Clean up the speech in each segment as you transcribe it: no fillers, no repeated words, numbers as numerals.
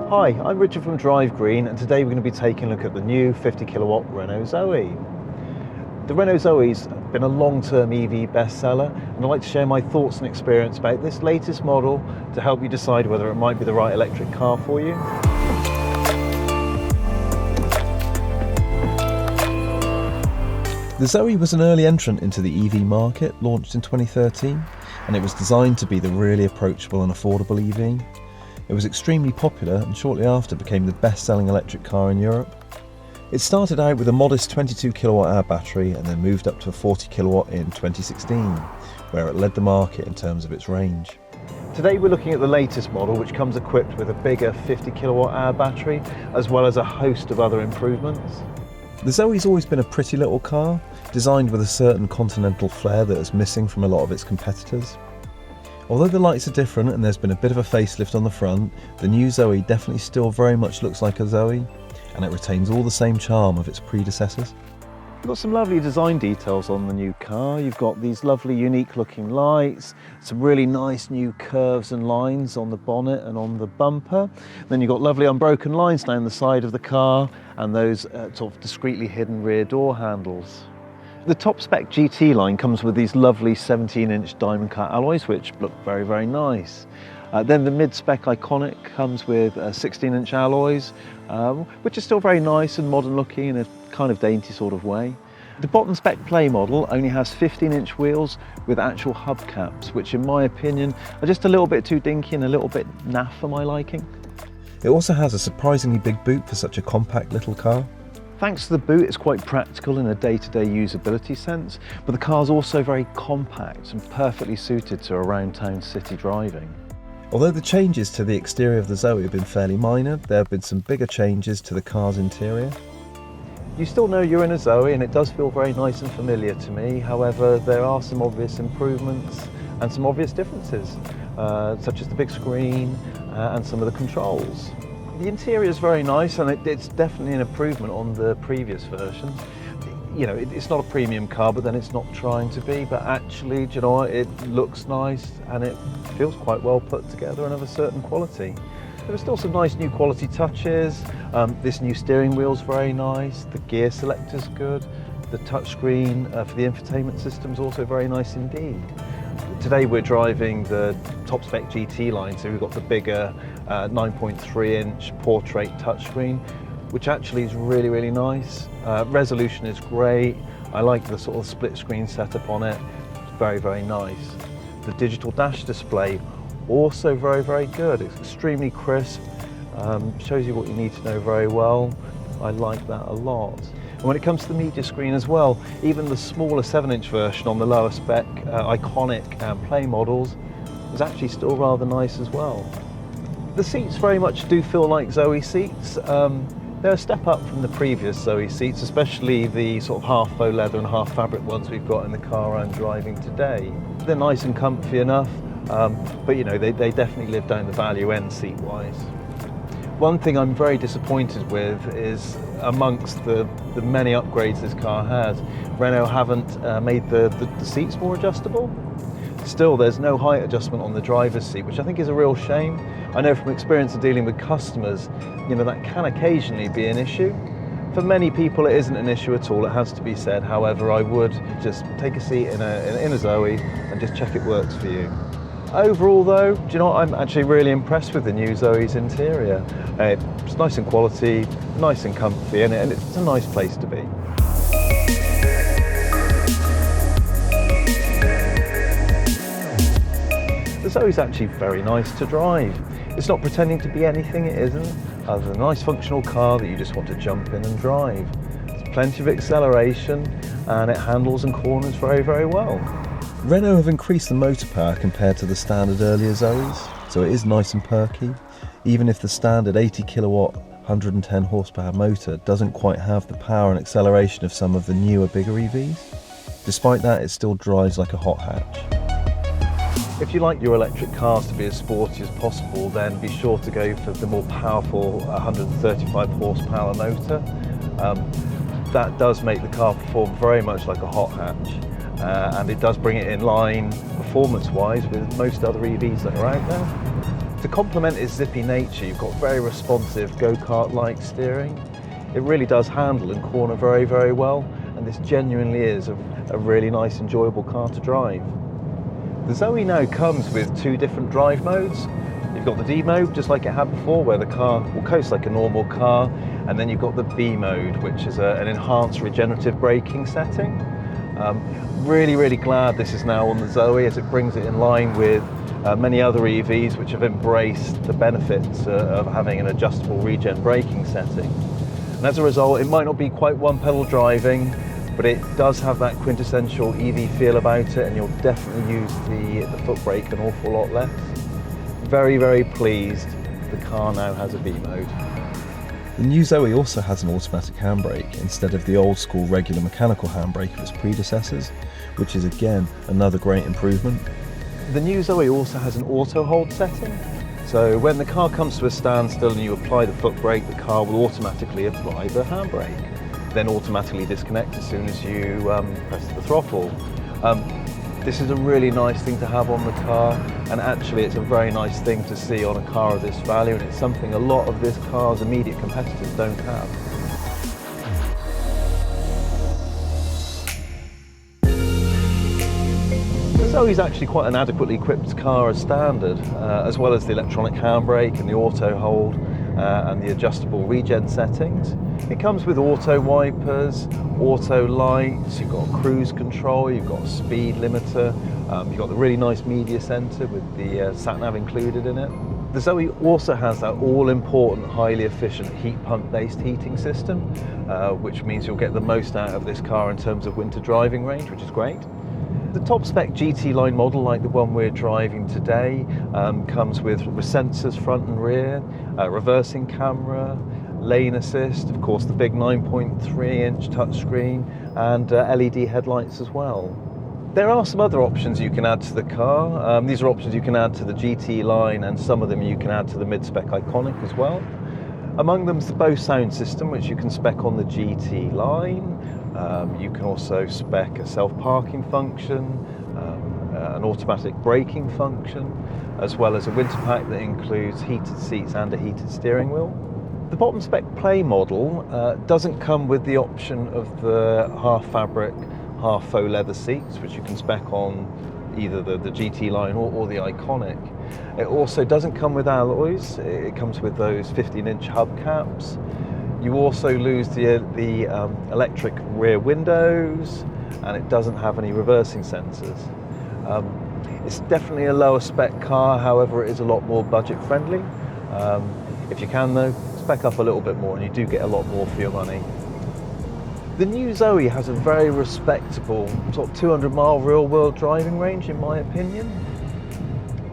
Hi, I'm Richard from Drive Green, and today we're going to be taking a look at the new 50 kilowatt Renault Zoe. The Renault Zoe's been a long-term EV bestseller, and I'd like to share my thoughts and experience about this latest model to help you decide whether it might be the right electric car for you. The Zoe was an early entrant into the EV market, launched in 2013, and it was designed to be the really approachable and affordable EV. It was extremely popular and shortly after became the best-selling electric car in Europe. It started out with a modest 22 kilowatt-hour battery and then moved up to a 40 kilowatt in 2016, where it led the market in terms of its range. Today we're looking at the latest model, which comes equipped with a bigger 50 kilowatt-hour battery, as well as a host of other improvements. The Zoe's always been a pretty little car, designed with a certain continental flair that is missing from a lot of its competitors. Although the lights are different and there's been a bit of a facelift on the front, the new Zoe definitely still very much looks like a Zoe, and it retains all the same charm of its predecessors. You've got some lovely design details on the new car. You've got these lovely unique looking lights, some really nice new curves and lines on the bonnet and on the bumper. Then you've got lovely unbroken lines down the side of the car and those sort of discreetly hidden rear door handles. The top spec GT line comes with these lovely 17-inch diamond cut alloys, which look very, very nice. Then the mid-spec Iconic comes with 16-inch alloys, which is still very nice and modern looking in a kind of dainty sort of way. The bottom spec Play model only has 15-inch wheels with actual hubcaps, which in my opinion are just a little bit too dinky and a little bit naff for my liking. It also has a surprisingly big boot for such a compact little car. Thanks to the boot, it's quite practical in a day-to-day usability sense, but the car's also very compact and perfectly suited to around town city driving. Although the changes to the exterior of the Zoe have been fairly minor, there have been some bigger changes to the car's interior. You still know you're in a Zoe and it does feel very nice and familiar to me. However, there are some obvious improvements and some obvious differences, such as the big screen and some of the controls. The interior is very nice and it's definitely an improvement on the previous version. You know, it's not a premium car, but then it's not trying to be, but actually, do you know what, it looks nice and it feels quite well put together and of a certain quality. There are still some nice new quality touches. This new steering wheel's very nice, the gear selector's good, the touchscreen for the infotainment system's also very nice indeed. Today we're driving the top spec GT line, so we've got the bigger 9.3-inch portrait touchscreen, which actually is really, really nice. Resolution is great. I like the sort of split screen setup on it. It's very, very nice. The digital dash display, also very, very good. It's extremely crisp, shows you what you need to know very well. I like that a lot. And when it comes to the media screen as well, even the smaller 7-inch version on the lower spec Iconic and Play models is actually still rather nice as well. The seats very much do feel like Zoe seats. They're a step up from the previous Zoe seats, especially the sort of half faux leather and half fabric ones we've got in the car I'm driving today. They're nice and comfy enough, but you know, they definitely live down the value end seat-wise. One thing I'm very disappointed with is amongst the many upgrades this car has, Renault haven't made the seats more adjustable. Still, there's no height adjustment on the driver's seat, which I think is a real shame. I know from experience of dealing with customers, you know, that can occasionally be an issue. For many people, it isn't an issue at all, it has to be said. However, I would just take a seat in a Zoe and just check it works for you. Overall though, do you know what, I'm actually really impressed with the new Zoe's interior. It's nice and quality, nice and comfy, and it's a nice place to be. The Zoe's actually very nice to drive. It's not pretending to be anything it isn't, other than a nice functional car that you just want to jump in and drive. There's plenty of acceleration and it handles and corners very, very well. Renault have increased the motor power compared to the standard earlier Zoes, so it is nice and perky, even if the standard 80 kilowatt 110 horsepower motor doesn't quite have the power and acceleration of some of the newer bigger EVs. Despite that, it still drives like a hot hatch. If you like your electric cars to be as sporty as possible, then be sure to go for the more powerful 135 horsepower motor. That does make the car perform very much like a hot hatch, and it does bring it in line performance-wise with most other EVs that are out there. To complement its zippy nature, you've got very responsive go-kart-like steering. It really does handle and corner very, very well, and this genuinely is a really nice, enjoyable car to drive. The Zoe now comes with 2 different drive modes. You've got the D mode, just like it had before, where the car will coast like a normal car, and then you've got the B mode, which is an enhanced regenerative braking setting. Really glad this is now on the Zoe, as it brings it in line with many other EVs which have embraced the benefits of having an adjustable regen braking setting. And as a result, it might not be quite one-pedal driving, but it does have that quintessential EV feel about it, and you'll definitely use the foot brake an awful lot less. Very pleased the car now has a B mode. The new Zoe also has an automatic handbrake instead of the old school regular mechanical handbrake of its predecessors, which is again another great improvement. The new Zoe also has an auto hold setting, so when the car comes to a standstill and you apply the foot brake, the car will automatically apply the handbrake, then automatically disconnect as soon as you press the throttle. This is a really nice thing to have on the car, and actually it's a very nice thing to see on a car of this value, and it's something a lot of this car's immediate competitors don't have. The Zoe is actually quite an adequately equipped car as standard, as well as the electronic handbrake and the auto hold and the adjustable regen settings. It comes with auto wipers, auto lights, you've got cruise control, you've got a speed limiter, you've got the really nice media centre with the sat-nav included in it. The Zoe also has that all-important, highly efficient heat pump-based heating system, which means you'll get the most out of this car in terms of winter driving range, which is great. The top spec GT line model, like the one we're driving today, comes with sensors front and rear, reversing camera, lane assist, of course the big 9.3-inch touchscreen, and LED headlights as well. There are some other options you can add to the car. These are options you can add to the GT line, and some of them you can add to the mid-spec Iconic as well. Among them is the Bose sound system, which you can spec on the GT line. You can also spec a self-parking function, an automatic braking function, as well as a winter pack that includes heated seats and a heated steering wheel. The bottom spec Play model doesn't come with the option of the half fabric, half faux leather seats, which you can spec on either the GT line or the Iconic. It also doesn't come with alloys. It comes with those 15-inch hubcaps. You also lose the electric rear windows, and it doesn't have any reversing sensors. It's definitely a lower spec car, however it is a lot more budget friendly. If you can though, spec up a little bit more and you do get a lot more for your money. The new Zoe has a very respectable sort of 200-mile real-world driving range, in my opinion.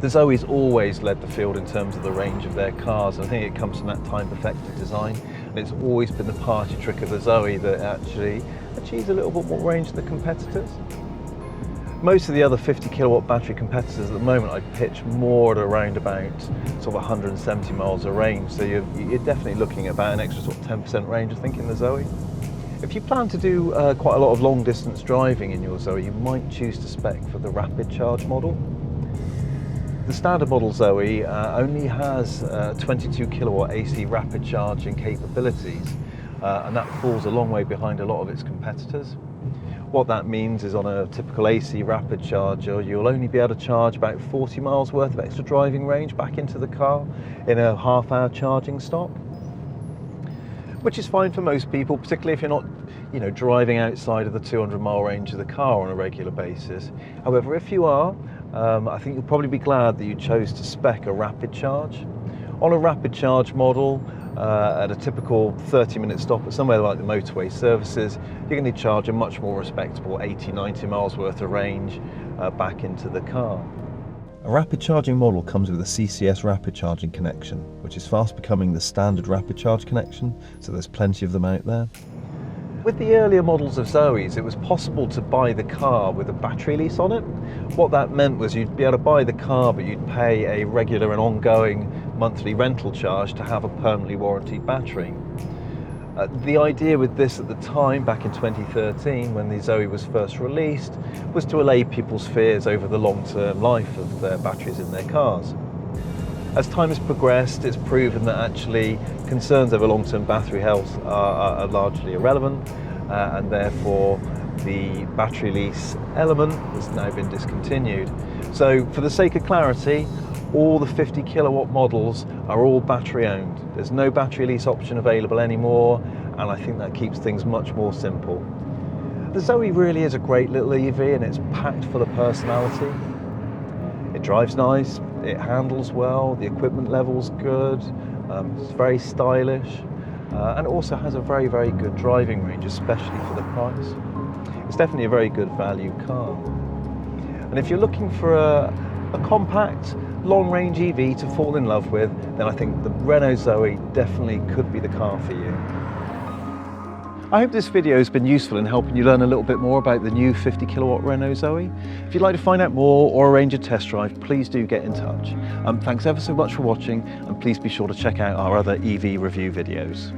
The Zoe's always led the field in terms of the range of their cars. I think it comes from that time-perfected design, and it's always been the party trick of the Zoe that actually achieves a little bit more range than the competitors. Most of the other 50 kilowatt battery competitors at the moment I pitch more at around about sort of 170 miles of range, so you're definitely looking at about an extra sort of 10% range, I think, in the Zoe. If you plan to do quite a lot of long distance driving in your Zoe, you might choose to spec for the rapid charge model. The standard model Zoe only has 22 kilowatt AC rapid charging capabilities, and that falls a long way behind a lot of its competitors. What that means is on a typical AC rapid charger, you'll only be able to charge about 40 miles worth of extra driving range back into the car in a half-hour charging stop, which is fine for most people, particularly if you're not, driving outside of the 200-mile range of the car on a regular basis. However, if you are, I think you'll probably be glad that you chose to spec a rapid charge. On a rapid charge model, at a typical 30-minute stop at somewhere like the motorway services, you're going to charge a much more respectable 80-90 miles worth of range back into the car. A rapid charging model comes with a CCS rapid charging connection, which is fast becoming the standard rapid charge connection, so there's plenty of them out there. With the earlier models of Zoes, it was possible to buy the car with a battery lease on it. What that meant was you'd be able to buy the car, but you'd pay a regular and ongoing monthly rental charge to have a permanently warranted battery. The idea with this at the time, back in 2013, when the Zoe was first released, was to allay people's fears over the long-term life of their batteries in their cars. As time has progressed, it's proven that actually concerns over long-term battery health are largely irrelevant, and therefore the battery lease element has now been discontinued. So for the sake of clarity, all the 50 kilowatt models are all battery owned. There's no battery lease option available anymore, and I think that keeps things much more simple. The Zoe really is a great little EV, and it's packed full of personality. It drives nice, it handles well, the equipment level's good, it's very stylish, and it also has a very, very good driving range, especially for the price. It's definitely a very good value car. And if you're looking for a compact, long-range EV to fall in love with, then I think the Renault Zoe definitely could be the car for you. I hope this video has been useful in helping you learn a little bit more about the new 50 kilowatt Renault Zoe. If you'd like to find out more or arrange a test drive, please do get in touch. Thanks ever so much for watching, and please be sure to check out our other EV review videos.